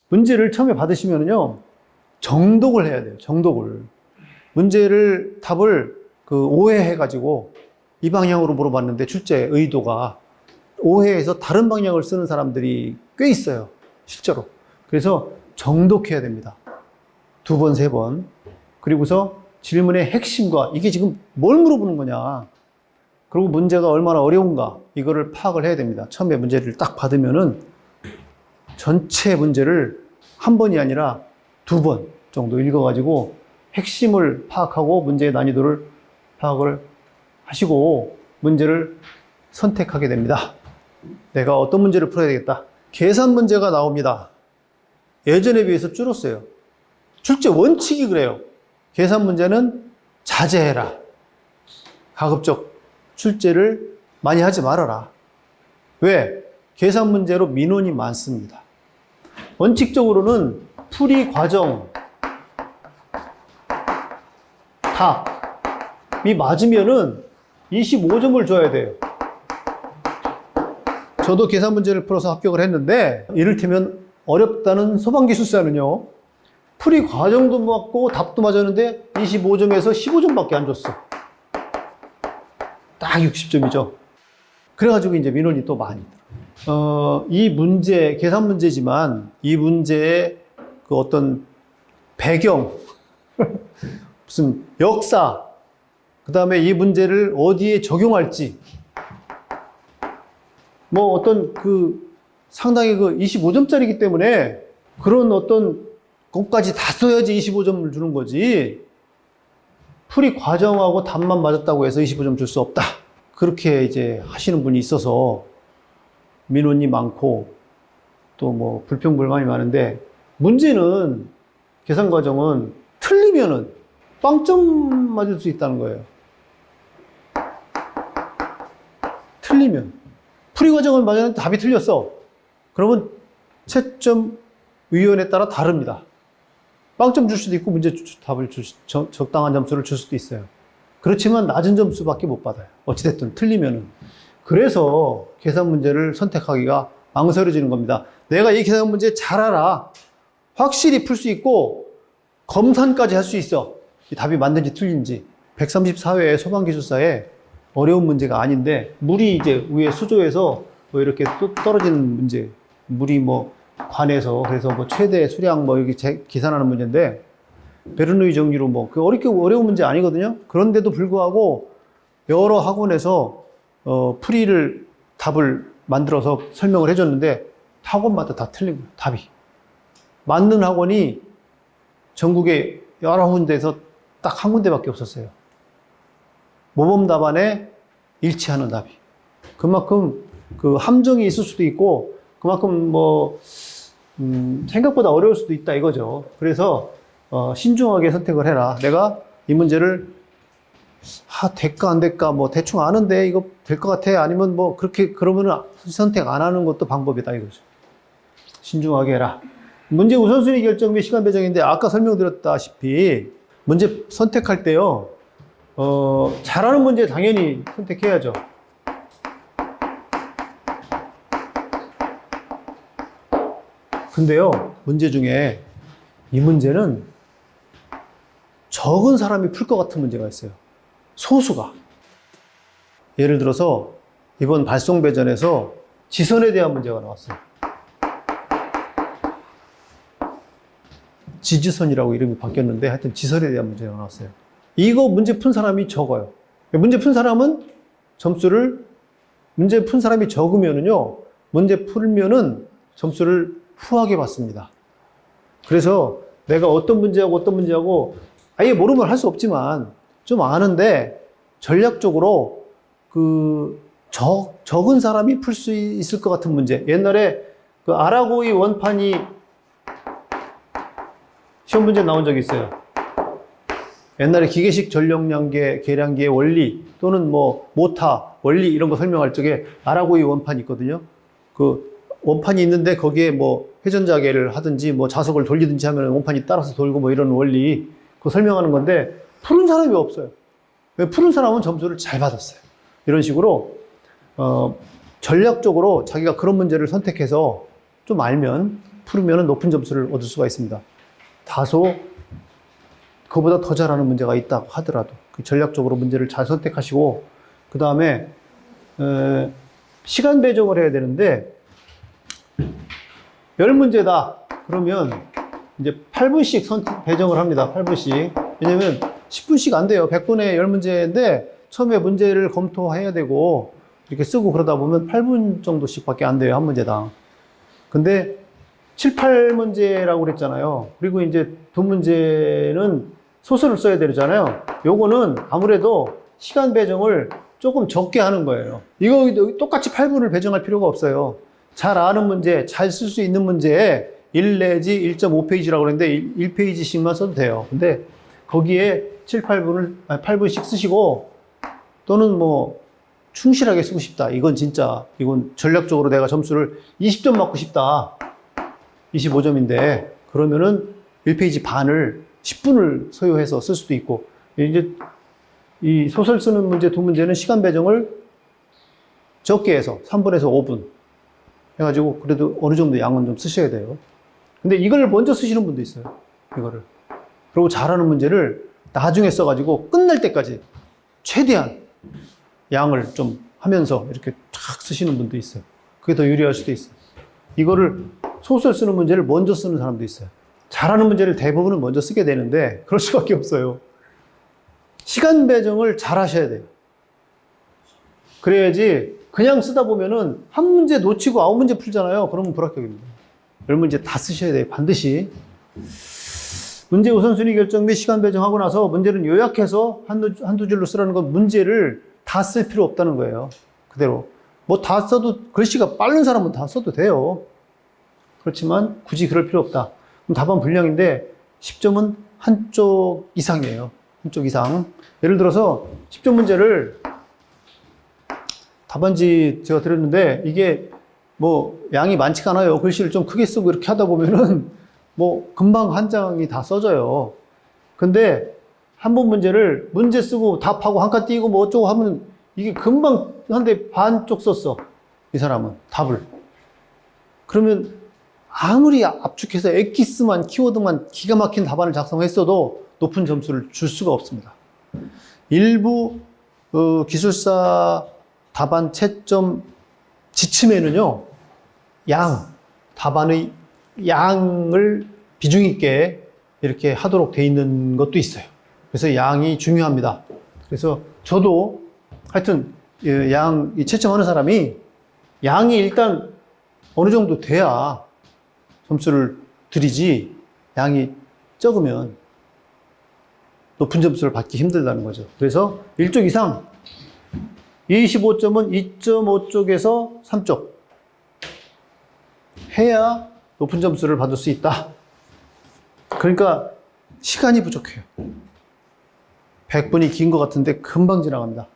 문제를 처음에 받으시면은요, 정독을 해야 돼요. 정독을. 답을 오해해가지고 이 방향으로 물어봤는데 출제 의도가 오해해서 다른 방향을 쓰는 사람들이 꽤 있어요. 실제로. 그래서 정독해야 됩니다. 2번, 3번. 그리고서 질문의 핵심과 이게 지금 뭘 물어보는 거냐. 그리고 문제가 얼마나 어려운가. 이거를 파악을 해야 됩니다. 처음에 문제를 딱 받으면은 전체 문제를 한 번이 아니라 2번 정도 읽어가지고 핵심을 파악하고 문제의 난이도를 파악을 하시고 문제를 선택하게 됩니다. 내가 어떤 문제를 풀어야 되겠다. 계산 문제가 나옵니다. 예전에 비해서 줄었어요. 출제 원칙이 그래요. 계산 문제는 자제해라. 가급적 출제를 많이 하지 말아라. 왜? 계산 문제로 민원이 많습니다. 원칙적으로는 풀이 과정, 답이 맞으면은 25점을 줘야 돼요. 저도 계산 문제를 풀어서 합격을 했는데, 이를테면 어렵다는 소방기술사는요, 풀이 과정도 맞고 답도 맞았는데 25점에서 15점밖에 안 줬어. 딱 60점이죠. 그래가지고 이제 민원이 또 많이 들어요. 이 문제, 계산 문제지만 이 문제의 그 어떤 배경, 무슨 역사, 그 다음에 이 문제를 어디에 적용할지, 뭐 어떤 상당히 25점짜리이기 때문에 그런 어떤 것까지 다 써야지 25점을 주는 거지. 풀이 과정하고 답만 맞았다고 해서 25점 줄 수 없다. 그렇게 이제 하시는 분이 있어서 민원이 많고 또 뭐 불평불만이 많은데, 문제는 계산 과정은 틀리면은 빵점 맞을 수 있다는 거예요. 틀리면. 풀이 과정은 맞았는데 답이 틀렸어. 그러면 채점 위원에 따라 다릅니다. 빵점 줄 수도 있고 답을 적당한 점수를 줄 수도 있어요. 그렇지만 낮은 점수밖에 못 받아요. 어찌됐든 틀리면은. 그래서 계산 문제를 선택하기가 망설여지는 겁니다. 내가 이 계산 문제 잘 알아. 확실히 풀 수 있고 검산까지 할 수 있어. 이 답이 맞는지 틀린지. 134회 소방기술사에 어려운 문제가 아닌데, 물이 이제 위에 수조에서 뭐 이렇게 떨어지는 문제, 물이 뭐 관에서, 그래서 뭐 최대 수량 뭐 이렇게 계산하는 문제인데, 베르누이 정리로 뭐 어려운 문제 아니거든요. 그런데도 불구하고 여러 학원에서 풀이를 답을 만들어서 설명을 해줬는데 학원마다 다 틀린 거예요. 답이 맞는 학원이 전국에 여러 군데에서 딱 한 군데밖에 없었어요. 모범 답안에 일치하는 답이. 그만큼 함정이 있을 수도 있고, 그만큼 생각보다 어려울 수도 있다 이거죠. 그래서 신중하게 선택을 해라. 내가 이 문제를 될까 안 될까 뭐 대충 아는데 이거 될 것 같아, 아니면 뭐 그러면은 선택 안 하는 것도 방법이다 이거죠. 신중하게 해라. 문제 우선순위 결정 및 시간 배정인데, 아까 설명드렸다시피 문제 선택할 때요, 잘하는 문제 당연히 선택해야죠. 근데요, 문제 중에 이 문제는 적은 사람이 풀 것 같은 문제가 있어요. 소수가. 예를 들어서 이번 발송배전에서 지선에 대한 문제가 나왔어요. 지지선이라고 이름이 바뀌었는데 하여튼 지선에 대한 문제가 나왔어요. 이거 문제 푼 사람이 적어요. 문제 푼 사람은 문제 푼 사람이 적으면은요, 문제 풀면은 점수를 후하게 받습니다. 그래서 내가 어떤 문제하고 아예 모르면 할 수 없지만 좀 아는데 전략적으로 적은 사람이 풀 수 있을 것 같은 문제. 옛날에 아라고이 원판이 시험 문제 나온 적이 있어요. 옛날에 기계식 전력량계, 계량기의 원리 또는 뭐 모타 원리 이런 거 설명할 적에 아라고이 원판이 있거든요. 원판이 있는데 거기에 뭐 회전자계를 하든지 뭐 자석을 돌리든지 하면 원판이 따라서 돌고 뭐 이런 원리 그거 설명하는 건데, 푸른 사람이 없어요. 왜? 푸른 사람은 점수를 잘 받았어요. 이런 식으로 전략적으로 자기가 그런 문제를 선택해서 좀 알면 풀으면 높은 점수를 얻을 수가 있습니다. 다소 그보다 더 잘하는 문제가 있다고 하더라도 전략적으로 문제를 잘 선택하시고, 그 다음에 시간 배정을 해야 되는데 10문제다 그러면 이제 8분씩 배정을 합니다. 8분씩. 왜냐면 10분씩 안 돼요. 100분에 10문제인데 처음에 문제를 검토해야 되고 이렇게 쓰고 그러다 보면 8분 정도씩 밖에 안 돼요. 한 문제당. 근데 7, 8문제라고 그랬잖아요. 그리고 이제 2문제는 소설을 써야 되잖아요. 요거는 아무래도 시간 배정을 조금 적게 하는 거예요. 이거 똑같이 8분을 배정할 필요가 없어요. 잘 아는 문제, 잘 쓸 수 있는 문제에 1 내지 1.5페이지라고 그랬는데 1페이지씩만 써도 돼요. 근데 거기에 7, 8분씩 쓰시고, 또는 뭐 충실하게 쓰고 싶다. 이건 전략적으로 내가 점수를 20점 맞고 싶다. 25점인데 그러면은 1페이지 반을 10분을 소요해서 쓸 수도 있고, 이제 이 소설 쓰는 문제 2문제는 시간 배정을 적게 해서 3분에서 5분 해가지고 그래도 어느 정도 양은 좀 쓰셔야 돼요. 근데 이걸 먼저 쓰시는 분도 있어요. 이거를. 그리고 잘하는 문제를 나중에 써가지고 끝날 때까지 최대한 양을 좀 하면서 이렇게 쫙 쓰시는 분도 있어요. 그게 더 유리할 수도 있어요. 이거를 소설 쓰는 문제를 먼저 쓰는 사람도 있어요. 잘하는 문제를 대부분은 먼저 쓰게 되는데 그럴 수밖에 없어요. 시간 배정을 잘 하셔야 돼요. 그래야지 그냥 쓰다 보면은 한 문제 놓치고 9문제 풀잖아요. 그러면 불합격입니다. 10문제 다 쓰셔야 돼요. 반드시. 문제 우선순위 결정 및 시간 배정하고 나서 문제는 요약해서 한두 줄로 쓰라는 건 문제를 다 쓸 필요 없다는 거예요. 그대로. 뭐 다 써도, 글씨가 빠른 사람은 다 써도 돼요. 그렇지만 굳이 그럴 필요 없다. 그럼 답안 분량인데 10점은 한쪽 이상이에요. 한쪽 이상. 예를 들어서 10점 문제를 답안지 제가 드렸는데 이게 뭐 양이 많지가 않아요. 글씨를 좀 크게 쓰고 이렇게 하다 보면은 뭐 금방 한 장이 다 써져요. 근데 한 번 문제를 문제 쓰고 답하고 한 칸 띄고 뭐 어쩌고 하면 이게 금방 한데 반쪽 썼어. 이 사람은 답을. 그러면 아무리 압축해서 엑기스만 키워드만 기가 막힌 답안을 작성했어도 높은 점수를 줄 수가 없습니다. 일부 기술사 답안 채점 지침에는요, 답안의 양을 비중 있게 이렇게 하도록 돼 있는 것도 있어요. 그래서 양이 중요합니다. 그래서 저도 하여튼 이 채점하는 사람이 양이 일단 어느 정도 돼야 점수를 드리지, 양이 적으면 높은 점수를 받기 힘들다는 거죠. 그래서 1쪽 이상, 25점은 2.5쪽에서 3쪽 해야 높은 점수를 받을 수 있다. 그러니까 시간이 부족해요. 100분이 긴 것 같은데 금방 지나갑니다.